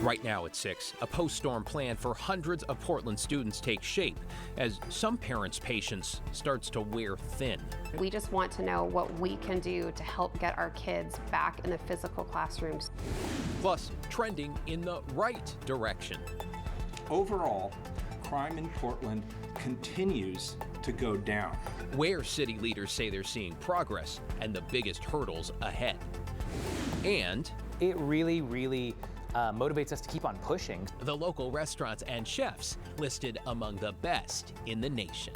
Right now at 6, a post-storm plan for hundreds of Portland students takes shape as some parents' patience starts to wear thin. We just want to know what we can do to help get our kids back in the physical classrooms. Plus, trending in the right direction. Overall, crime in Portland continues to go down. Where city leaders say they're seeing progress and the biggest hurdles ahead. And it really motivates us to keep on pushing. The local restaurants and chefs listed among the best in the nation.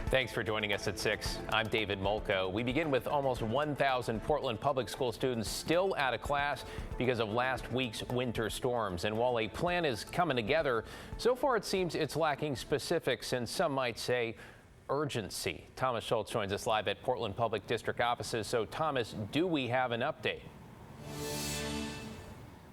Thanks for joining us at 6. I'm David Molko. We begin with almost 1,000 Portland public school students still out of class because of last week's winter storms. And while a plan is coming together, so far it seems it's lacking specifics and some might say urgency. Thomas Schultz joins us live at Portland Public District offices. So Thomas, do we have an update?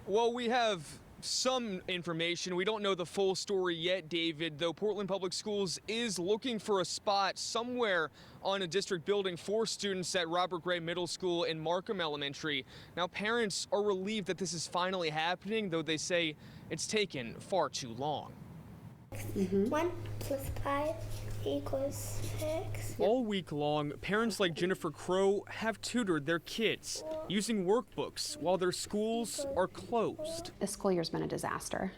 Well, we have some information. We don't know the full story yet, David, though Portland Public Schools is looking for a spot somewhere on a district building for students at Robert Gray Middle School and Markham Elementary. Now, parents are relieved that this is finally happening, though they say it's taken far too long. 1 plus 5 equals 6. All week long, parents like Jennifer Crow have tutored their kids using workbooks while their schools are closed. This school year's been a disaster.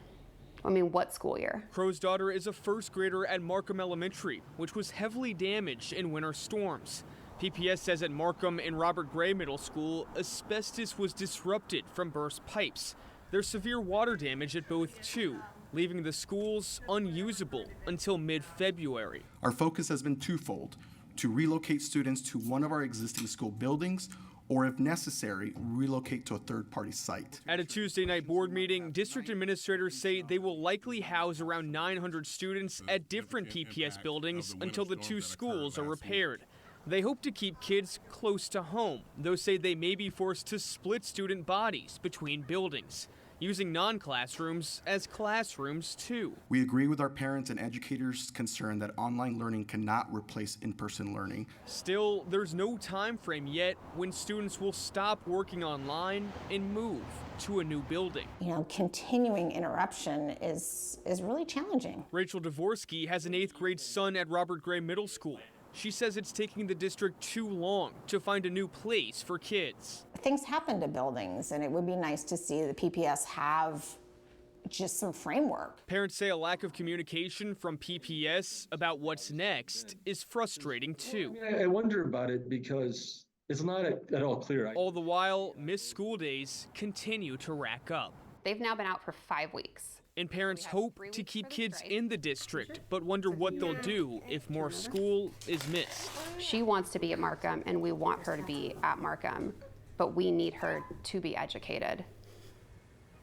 I mean, what school year? Crow's daughter is a first grader at Markham Elementary, which was heavily damaged in winter storms. PPS says at Markham and Robert Gray Middle School, asbestos was disrupted from burst pipes. There's severe water damage at both too, leaving the schools unusable until mid-February. Our focus has been twofold: to relocate students to one of our existing school buildings, or if necessary, relocate to a third-party site. At a Tuesday night board meeting, district administrators say they will likely house around 900 students at different PPS buildings until the two schools are repaired. They hope to keep kids close to home, though say they may be forced to split student bodies between buildings, using non-classrooms as classrooms too. We agree with our parents and educators' concern that online learning cannot replace in-person learning. Still, there's no time frame yet when students will stop working online and move to a new building. You know, continuing interruption is really challenging. Rachel Dvorsky has an 8th grade son at Robert Gray Middle School. She says it's taking the district too long to find a new place for kids. Things happen to buildings, and it would be nice to see the PPS have just some framework. Parents say a lack of communication from PPS about what's next is frustrating too. I wonder about it because it's not at all clear. All the while, missed school days continue to rack up. They've now been out for 5 weeks. And parents hope to keep kids in the district, but wonder what they'll do if more school is missed. She wants to be at Markham, and we want her to be at Markham, but we need her to be educated.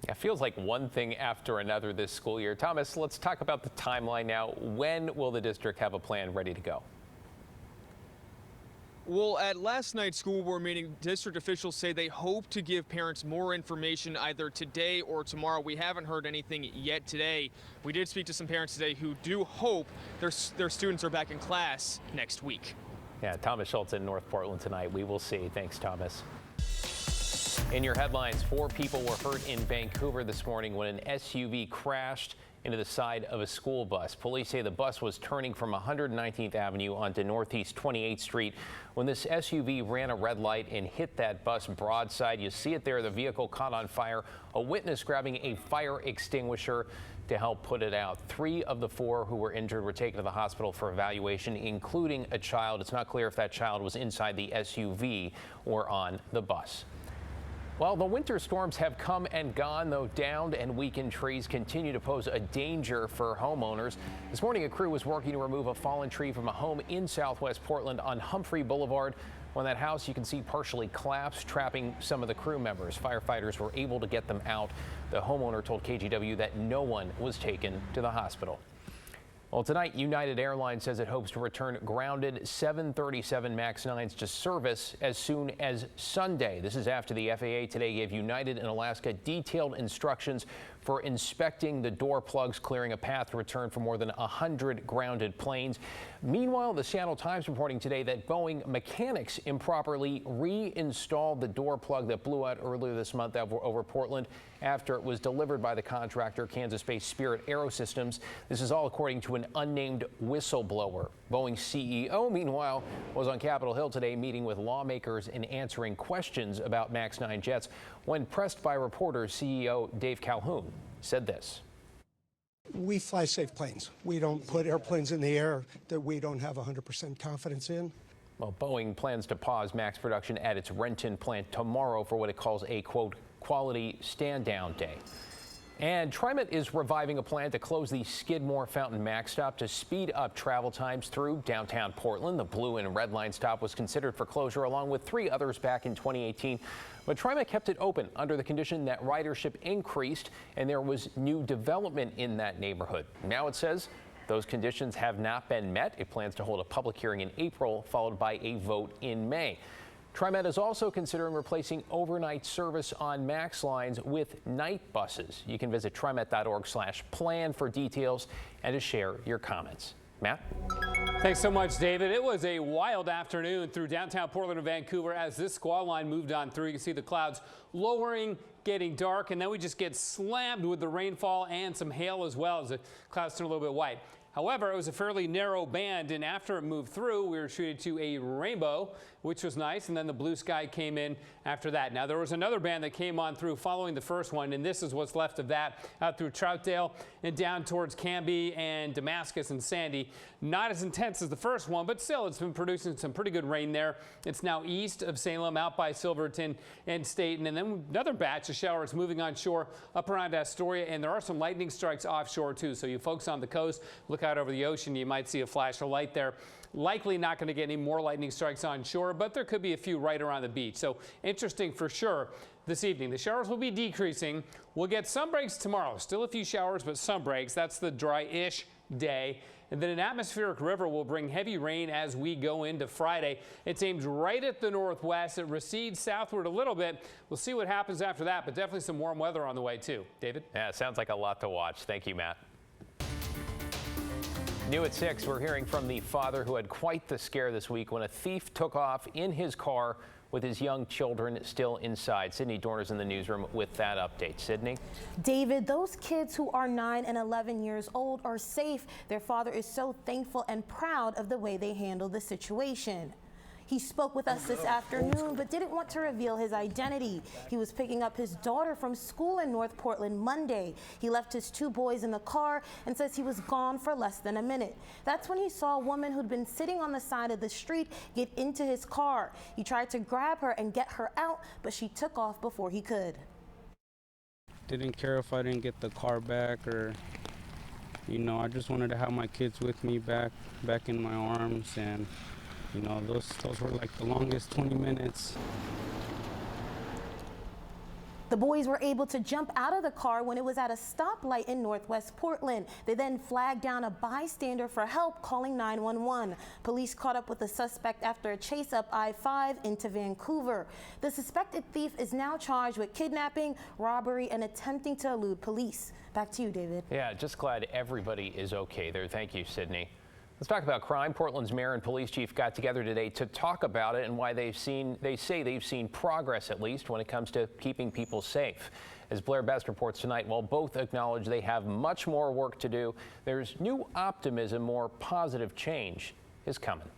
It feels like one thing after another this school year. Thomas, let's talk about the timeline now. When will the district have a plan ready to go? Well, at last night's school board meeting, district officials say they hope to give parents more information either today or tomorrow. We haven't heard anything yet today. We did speak to some parents today who do hope their students are back in class next week. Yeah, Thomas Schultz in North Portland tonight. We will see. Thanks, Thomas. In your headlines, 4 people were hurt in Vancouver this morning when an SUV crashed into the side of a school bus. Police say the bus was turning from 119th Avenue onto Northeast 28th Street when this SUV ran a red light and hit that bus broadside. You see it there, the vehicle caught on fire. A witness grabbing a fire extinguisher to help put it out. 3 of the 4 who were injured were taken to the hospital for evaluation, including a child. It's not clear if that child was inside the SUV or on the bus. Well, the winter storms have come and gone, though downed and weakened trees continue to pose a danger for homeowners. This morning, a crew was working to remove a fallen tree from a home in southwest Portland on Humphrey Boulevard. When that house, you can see, partially collapsed, trapping some of the crew members. Firefighters were able to get them out. The homeowner told KGW that no one was taken to the hospital. Well, tonight, United Airlines says it hopes to return grounded 737 MAX 9s to service as soon as Sunday. This is after the FAA today gave United and Alaska detailed instructions for inspecting the door plugs, clearing a path to return for more than 100 grounded planes. Meanwhile, the Seattle Times reporting today that Boeing mechanics improperly reinstalled the door plug that blew out earlier this month over Portland after it was delivered by the contractor, Kansas-based Spirit Aerosystems. This is all according to an unnamed whistleblower. Boeing's CEO, meanwhile, was on Capitol Hill today meeting with lawmakers and answering questions about MAX 9 jets. When pressed by reporters, CEO Dave Calhoun said this. We fly safe planes. We don't put airplanes in the air that we don't have 100% confidence in. Well, Boeing plans to pause MAX production at its Renton plant tomorrow for what it calls a, quote, quality stand-down day. And TriMet is reviving a plan to close the Skidmore Fountain Max stop to speed up travel times through downtown Portland. The blue and red line stop was considered for closure along with 3 others back in 2018. But TriMet kept it open under the condition that ridership increased and there was new development in that neighborhood. Now it says those conditions have not been met. It plans to hold a public hearing in April, followed by a vote in May. TriMet is also considering replacing overnight service on MAX lines with night buses. You can visit trimet.org/plan for details and to share your comments. Matt? Thanks so much, David. It was a wild afternoon through downtown Portland and Vancouver as this squall line moved on through. You can see the clouds lowering, getting dark, and then we just get slammed with the rainfall and some hail as well as the clouds turn a little bit white. However, it was a fairly narrow band, and after it moved through, we were treated to a rainbow, which was nice, and then the blue sky came in after that. Now, there was another band that came on through following the first one, and this is what's left of that out through Troutdale and down towards Canby and Damascus and Sandy. Not as intense as the first one, but still, it's been producing some pretty good rain there. It's now east of Salem, out by Silverton and Staten, and then another batch of showers moving on shore up around Astoria, and there are some lightning strikes offshore, too. So you folks on the coast, look out over the ocean, you might see a flash of light there. Likely not going to get any more lightning strikes on shore, but there could be a few right around the beach. So interesting for sure this evening. The showers will be decreasing. We'll get some breaks tomorrow. Still a few showers, but some breaks. That's the dry-ish day. And then an atmospheric river will bring heavy rain as we go into Friday. It's aimed right at the northwest. It recedes southward a little bit. We'll see what happens after that, but definitely some warm weather on the way, too. David? Yeah, it sounds like a lot to watch. Thank you, Matt. New at 6, we're hearing from the father who had quite the scare this week when a thief took off in his car with his young children still inside. Sydney Dorner's in the newsroom with that update. Sydney? David, those kids who are 9 and 11 years old are safe. Their father is so thankful and proud of the way they handled the situation. He spoke with us this afternoon, but didn't want to reveal his identity. He was picking up his daughter from school in North Portland Monday. He left his 2 boys in the car and says he was gone for less than a minute. That's when he saw a woman who'd been sitting on the side of the street get into his car. He tried to grab her and get her out, but she took off before he could. Didn't care if I didn't get the car back or, you know, I just wanted to have my kids with me back in my arms, and you know, those were like the longest 20 minutes. The boys were able to jump out of the car when it was at a stoplight in Northwest Portland. They then flagged down a bystander for help, calling 911. Police caught up with the suspect after a chase up I-5 into Vancouver. The suspected thief is now charged with kidnapping, robbery, and attempting to elude police. Back to you, David. Yeah, just glad everybody is okay there. Thank you, Sydney. Let's talk about crime. Portland's mayor and police chief got together today to talk about it and why they say they've seen progress, at least, when it comes to keeping people safe. As Blair Best reports tonight, while both acknowledge they have much more work to do, there's new optimism, more positive change is coming.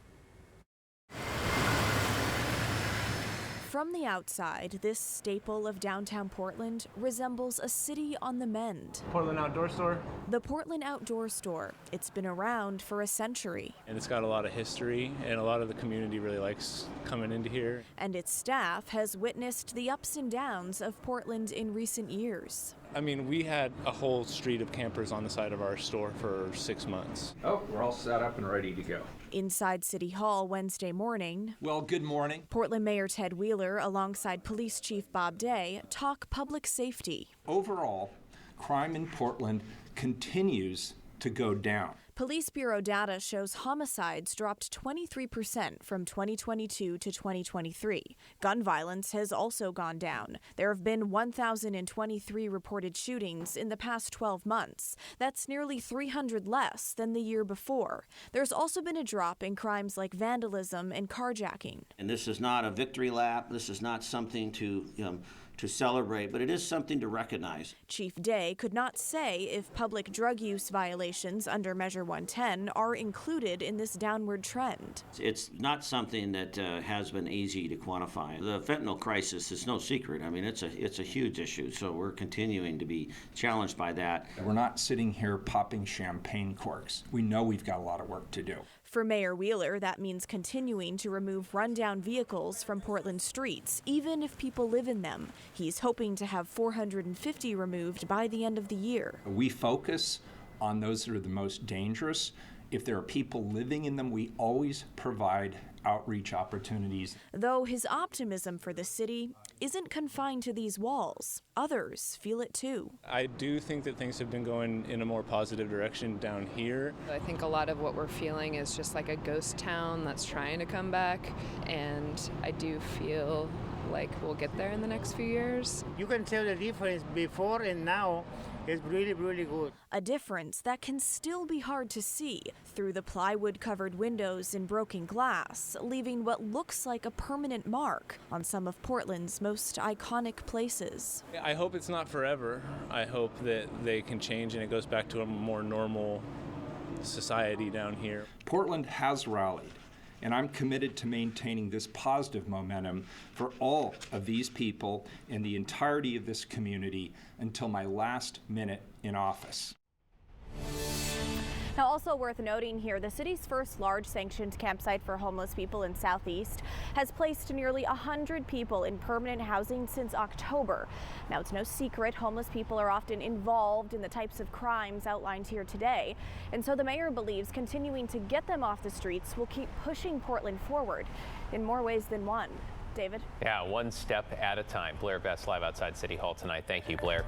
From the outside, this staple of downtown Portland resembles a city on the mend. Portland Outdoor Store? The Portland Outdoor Store. It's been around for a century. And it's got a lot of history, and a lot of the community really likes coming into here. And its staff has witnessed the ups and downs of Portland in recent years. I mean, we had a whole street of campers on the side of our store for 6 months. Oh, we're all set up and ready to go. Inside City Hall Wednesday morning. Well, good morning. Portland Mayor Ted Wheeler, alongside Police Chief Bob Day, talk public safety. Overall, crime in Portland continues to go down. Police Bureau data shows homicides dropped 23% from 2022 to 2023. Gun violence has also gone down. There have been 1,023 reported shootings in the past 12 months. That's nearly 300 less than the year before. There's also been a drop in crimes like vandalism and carjacking. And this is not a victory lap. This is not something to celebrate, but it is something to recognize. Chief Day could not say if public drug use violations under Measure 110 are included in this downward trend. It's not something that has been easy to quantify. The fentanyl crisis is no secret. I mean, it's a huge issue, so we're continuing to be challenged by that. We're not sitting here popping champagne corks. We know we've got a lot of work to do. For Mayor Wheeler, that means continuing to remove rundown vehicles from Portland streets, even if people live in them. He's hoping to have 450 removed by the end of the year. We focus on those that are the most dangerous. If there are people living in them, we always provide outreach opportunities. Though his optimism for the city isn't confined to these walls. Others feel it too. I do think that things have been going in a more positive direction down here. I think a lot of what we're feeling is just like a ghost town that's trying to come back, and I do feel like we'll get there in the next few years. You can tell the difference before and now. It's really, really good. A difference that can still be hard to see through the plywood-covered windows and broken glass, leaving what looks like a permanent mark on some of Portland's most iconic places. I hope it's not forever. I hope that they can change and it goes back to a more normal society down here. Portland has rallied, and I'm committed to maintaining this positive momentum for all of these people and the entirety of this community until my last minute in office. Now, also worth noting here, the city's first large sanctioned campsite for homeless people in Southeast has placed nearly 100 people in permanent housing since October. Now, it's no secret homeless people are often involved in the types of crimes outlined here today. And so the mayor believes continuing to get them off the streets will keep pushing Portland forward in more ways than one. David? Yeah, one step at a time. Blair Best live outside City Hall tonight. Thank you, Blair.